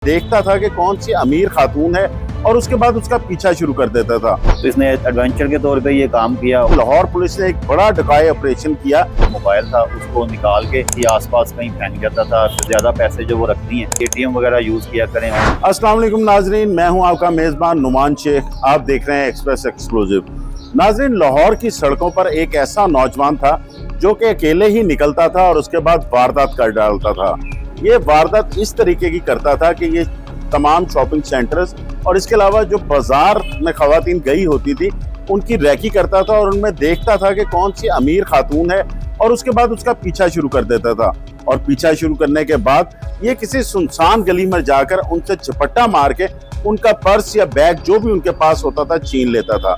देखता था कि कौन सी अमीर खातून है और उसके बाद उसका पीछा शुरू कर देता था। तो इसने एडवेंचर के तौर पे ये काम किया। लाहौर पुलिस ने एक बड़ा डकाए ऑपरेशन किया। मोबाइल था उसको निकाल के ये आसपास कहीं फेंक जाता था। ज्यादा पैसे जो वो रखती हैं एटीएम वगैरह यूज किया करें। अस्सलाम वालेकुम नाजरीन, मैं हूं आपका मेजबान नुमान शेख। आप देख रहे हैं एक्सप्रेस एक्सक्लूसिव। नाजरीन, लाहौर की सड़कों पर एक ऐसा नौजवान था जो कि अकेले ही निकलता था और उसके बाद वारदात कर डालता था। ये वारदात इस तरीके की करता था कि ये तमाम शॉपिंग सेंटर्स और इसके अलावा जो बाजार में खवातीन गई होती थी उनकी रैकी करता था और उनमें देखता था कि कौन सी अमीर खातून है और उसके बाद उसका पीछा शुरू कर देता था। और पीछा शुरू करने के बाद ये किसी सुनसान गली में जाकर उनसे झपट्टा मार के उनका पर्स या बैग जो भी उनके पास होता था छीन लेता था।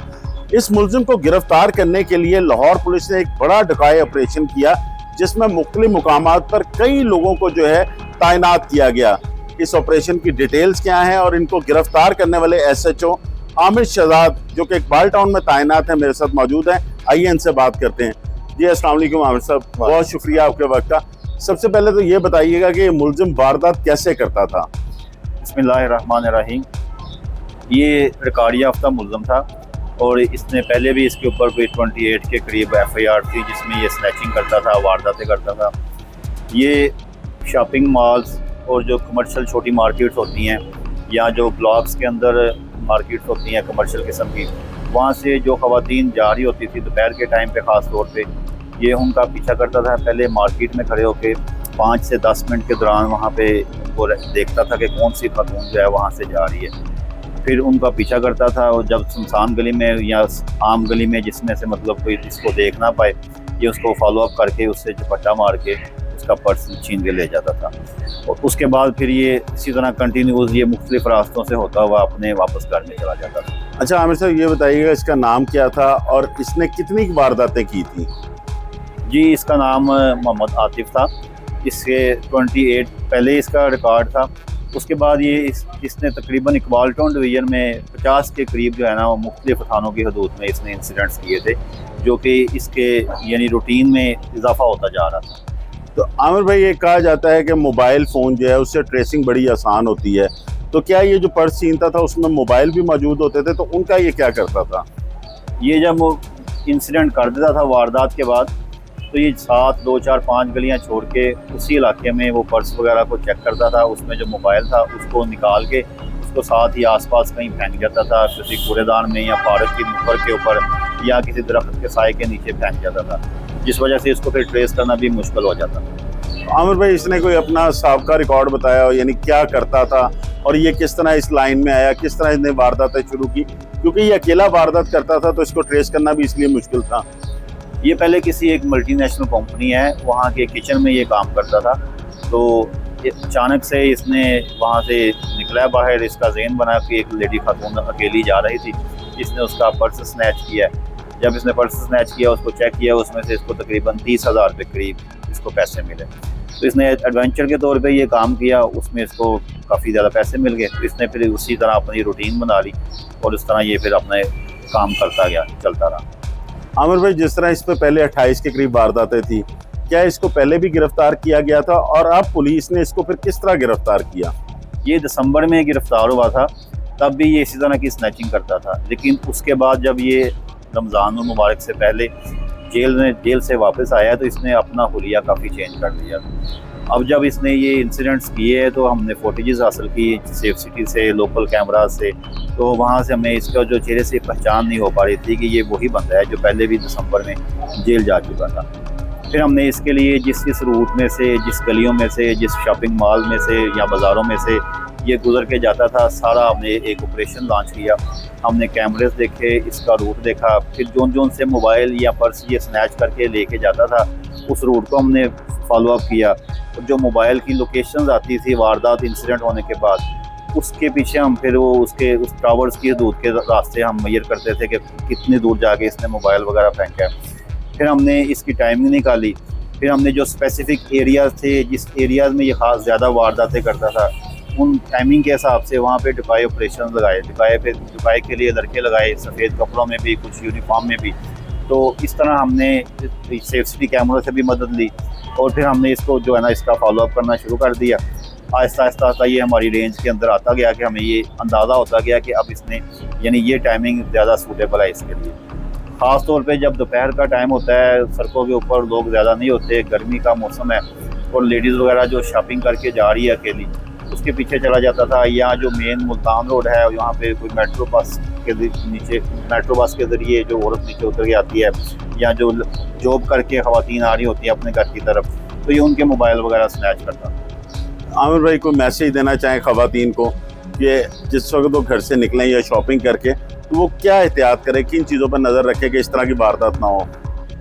इस मुलजिम को गिरफ्तार करने के लिए लाहौर पुलिस ने एक बड़ा डकाए ऑपरेशन किया, जिसमें मुख्तलिफ मुकामात पर कई लोगों को जो है तैनात किया गया। इस ऑपरेशन की डिटेल्स क्या हैं और इनको गिरफ्तार करने वाले SHO आमिर शहजाद जो कि इकबाल टाउन में तैनात हैं मेरे साथ मौजूद हैं। आइए इनसे बात करते हैं। जी अस्सलाम वालेकुम आमिर साहब, बहुत शुक्रिया आपके वक्त का। सबसे पहले तो ये बताइएगा कि ये मुलजिम वारदात कैसे करता था। बिस्मिल्लाहिर्रहमानिर्रहीम। ये रिकॉर्ड याफ्ता मुलजिम था और इसने पहले भी इसके ऊपर कोई 28 के करीब FIR थी जिसमें ये स्नैचिंग करता था, वारदातें करता था। ये शॉपिंग मॉल्स और जो कमर्शियल छोटी मार्केट्स होती हैं या जो ब्लॉक्स के अंदर मार्केट्स होती हैं कमर्शियल किस्म की, वहाँ से जो ख़वातीन जा रही होती थी दोपहर के टाइम पे ख़ास तौर पे, ये उनका पीछा करता था। पहले मार्केट में खड़े होकर 5 से 10 मिनट के दौरान वहाँ पे वो देखता था कि कौन सी खातून जो है वहाँ से जा रही है। फिर उनका पीछा करता था और जब सुनसान गली में या आम गली में जिसमें से मतलब कोई इसको देख ना पाए, ये उसको फॉलोअप करके उससे झपट्टा मार के उसका पर्स छीन के ले जाता था। और उसके बाद फिर ये इसी तरह कंटिन्यूस ये मुख्तलिफ रास्तों से होता हुआ अपने वापस घर में चला जाता था। अच्छा आमिर साहब, ये बताइएगा इसका नाम क्या था और इसने कितनी वारदातें की थी। जी, इसका नाम मोहम्मद आतिफ था। इसके 28 पहले इसका रिकॉर्ड था। उसके बाद ये इसने तकरीबन इकबाल टाउन डिवीज़न में 50 के करीब जो है ना वो मुख्तलिफ थानों की हदूद में इसने इंसिडेंट्स किए थे, जो कि इसके यानी रूटीन में इजाफा होता जा रहा था। तो आमिर भाई, ये कहा जाता है कि मोबाइल फ़ोन जो है उससे ट्रेसिंग बड़ी आसान होती है, तो क्या ये जो पर्स छीनता था उसमें मोबाइल भी मौजूद होते थे, तो उनका ये क्या करता था। ये जब इंसिडेंट कर देता था वारदात के बाद, तो ये 7, 2, 4, 5 गलियां छोड़ के उसी इलाके में वो पर्स वगैरह को चेक करता था। उसमें जो मोबाइल था उसको निकाल के उसको साथ ही आसपास कहीं फेंक जाता था, किसी कूड़ेदान में या पार्क की नुक्कड़ के ऊपर या किसी दरख्त के साए के नीचे फेंक जाता था, जिस वजह से इसको फिर ट्रेस करना भी मुश्किल हो जाता था। आमिर भाई, इसने कोई अपना साबका रिकॉर्ड बताया हो, यानी क्या करता था और ये किस तरह इस लाइन में आया, किस तरह इसने वारदातें शुरू की, क्योंकि ये अकेला वारदात करता था तो इसको ट्रेस करना भी इसलिए मुश्किल था। ये पहले किसी एक मल्टीनेशनल कंपनी है वहाँ के किचन में ये काम करता था। तो अचानक से इसने वहाँ से निकला बाहर, इसका ज़हन बना कि एक लेडी खातून अकेली जा रही थी, इसने उसका पर्स स्नैच किया। जब इसने पर्स स्नैच किया, उसको चेक किया, उसमें से इसको तकरीबन 30,000 रुपये करीब इसको पैसे मिले। तो इसने एडवेंचर के तौर पे ये काम किया, उसमें इसको काफ़ी ज़्यादा पैसे मिल गए। तो इसने फिर उसी तरह अपनी रूटीन बना ली और उस तरह ये फिर अपने काम करता गया, चलता रहा। आमिर भाई, जिस तरह इस पे पहले 28 के करीब वारदातें थी, क्या इसको पहले भी गिरफ्तार किया गया था और अब पुलिस ने इसको फिर किस तरह गिरफ्तार किया। ये दिसंबर में गिरफ्तार हुआ था, तब भी ये इसी तरह की स्नैचिंग करता था। लेकिन उसके बाद जब ये रमज़ान मुबारक से पहले जेल से वापस आया तो इसने अपना हुलिया काफ़ी चेंज कर लिया। अब जब इसने ये इंसिडेंट्स किए तो हमने फुटेजेस हासिल की सेफ सिटी से, लोकल कैमरा से, तो वहाँ से हमें इसका जो चेहरे से पहचान नहीं हो पा रही थी कि ये वही बंदा है जो पहले भी दिसंबर में जेल जा चुका था। फिर हमने इसके लिए जिस रूट में से, जिस गलियों में से, जिस शॉपिंग मॉल में से या बाज़ारों में से ये गुजर के जाता था, सारा हमने एक ऑपरेशन लॉन्च किया। हमने कैमरेस देखे, इसका रूट देखा, फिर जोन से मोबाइल या पर्स ये स्नैच करके लेके जाता था उस रूट को हमने फॉलोअप किया। और जो मोबाइल की लोकेशंस आती थी वारदात इंसिडेंट होने के बाद, उसके पीछे हम फिर वो उस टावर्स की हदूद के रास्ते हम मेजर करते थे कि कितनी दूर जाके इसने मोबाइल वगैरह फेंका है। फिर हमने इसकी टाइमिंग निकाली। फिर हमने जो स्पेसिफिक एरियाज़ थे जिस एरियाज़ में ये ख़ास ज़्यादा वारदातें करता था, उन टाइमिंग के हिसाब से वहाँ पे डकाई ऑपरेशन लगाए। डकाई के लिए लड़के लगाए, सफ़ेद कपड़ों में भी, कुछ यूनिफॉर्म में भी। तो इस तरह हमने सेफ सिटी कैमरों से भी मदद ली और फिर हमने इसको जो है ना इसका फॉलोअप करना शुरू कर दिया। आहिस्ता आहिस्ता आहिस्ता ये हमारी रेंज के अंदर आता गया कि हमें ये अंदाज़ा होता गया कि अब इसने यानी ये टाइमिंग ज़्यादा सूटेबल है इसके लिए। ख़ास तौर पे जब दोपहर का टाइम होता है, सड़कों के ऊपर लोग ज़्यादा नहीं होते, गर्मी का मौसम है और लेडीज़ वगैरह जो शॉपिंग करके जा रही है अकेली, उसके पीछे चला जाता था। यहाँ जो मेन मुल्तान रोड है, यहाँ पे कोई मेट्रो बस के नीचे, मेट्रो बस के ज़रिए जो औरत नीचे उतर के आती है, या जो जॉब करके ख़वातीन आ रही होती है अपने घर की तरफ, तो ये उनके मोबाइल वगैरह स्नैच करता था। आमिर भाई को मैसेज देना चाहें ख़वातीन को कि जिस वक्त वो घर से निकलें या शॉपिंग करके, तो वो क्या एहतियात करें, किन चीज़ों पर नज़र रखें कि इस तरह की वारदात ना हो?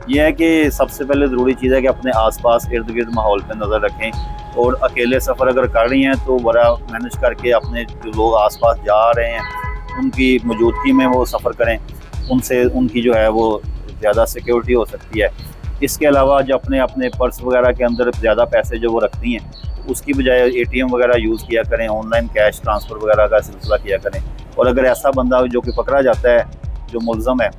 यह है कि सबसे पहले ज़रूरी चीज़ है कि अपने आसपास इर्द गिर्द माहौल पर नज़र रखें, और अकेले सफ़र अगर कर रही हैं तो बड़ा मैनेज करके अपने जो लोग आसपास जा रहे हैं उनकी मौजूदगी में वो सफ़र करें, उनसे उनकी जो है वो ज़्यादा सिक्योरिटी हो सकती है। इसके अलावा जो अपने अपने पर्स वगैरह के अंदर ज़्यादा पैसे जो वो रखती हैं, उसकी बजाय ATM वगैरह यूज़ किया करें, ऑनलाइन कैश ट्रांसफ़र वगैरह का सिलसिला किया करें। और अगर ऐसा बंदा जो कि पकड़ा जाता है जो मुलज़म है,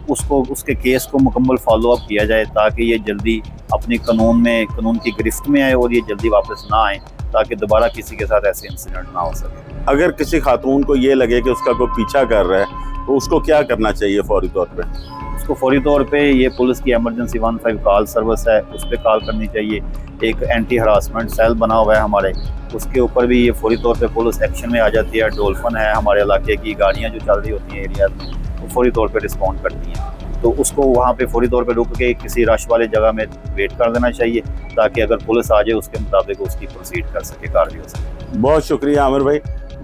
उसको उसके केस को मुकम्मल फॉलो अप किया जाए ताकि ये जल्दी अपनी कानून की गिरफ्त में आए और ये जल्दी वापस ना आए, ताकि दोबारा किसी के साथ ऐसे इंसिडेंट ना हो सके। अगर किसी खातून को ये लगे कि उसका कोई पीछा कर रहा है, तो उसको क्या करना चाहिए फ़ौरी तौर पे? उसको फौरी तौर पे ये पुलिस की एमरजेंसी 15 कॉल सर्विस है, उस पर कॉल करनी चाहिए। एक एंटी हरासमेंट सेल बना हुआ है हमारे, उसके ऊपर भी ये फौरी तौर पे पुलिस एक्शन में आ जाती है। डोल्फिन है हमारे इलाके की, गाड़ियाँ जो चल रही होती हैं एरिया में, वो फौरी तौर पे रिस्पॉन्ड करती हैं, तो उसको वहाँ पे फौरी तौर पे रुक के किसी रश वाले जगह में वेट कर देना चाहिए, ताकि अगर पुलिस आ जाए उसके मुताबिक उसकी प्रोसीड कर सके, कार्रवाई हो सके। बहुत शुक्रिया आमिर भाई।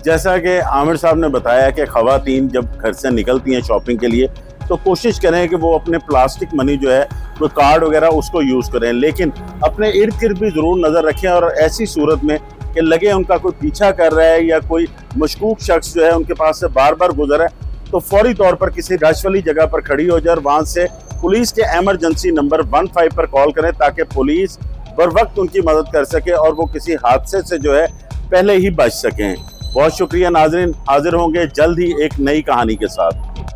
जैसा कि आमिर साहब ने बताया कि ख़वातीन जब घर से निकलती हैं शॉपिंग के लिए, तो कोशिश करें कि वो अपने प्लास्टिक मनी जो है, वो कार्ड वगैरह उसको यूज़ करें, लेकिन अपने इर्द गिर्द भी ज़रूर नज़र रखें। और ऐसी सूरत में कि लगे उनका कोई पीछा कर रहा है या कोई मशकूक शख्स जो है उनके पास से बार बार गुजर है, तो फौरी तौर पर किसी रश वाली जगह पर खड़ी हो जाए और वहाँ से पुलिस के एमरजेंसी नंबर 15 पर कॉल करें, ताकि पुलिस बर वक्त उनकी मदद कर सके और वो किसी हादसे से जो है पहले ही बच सकें। बहुत शुक्रिया नाज़रीन, हाजिर होंगे जल्द ही एक नई कहानी के साथ।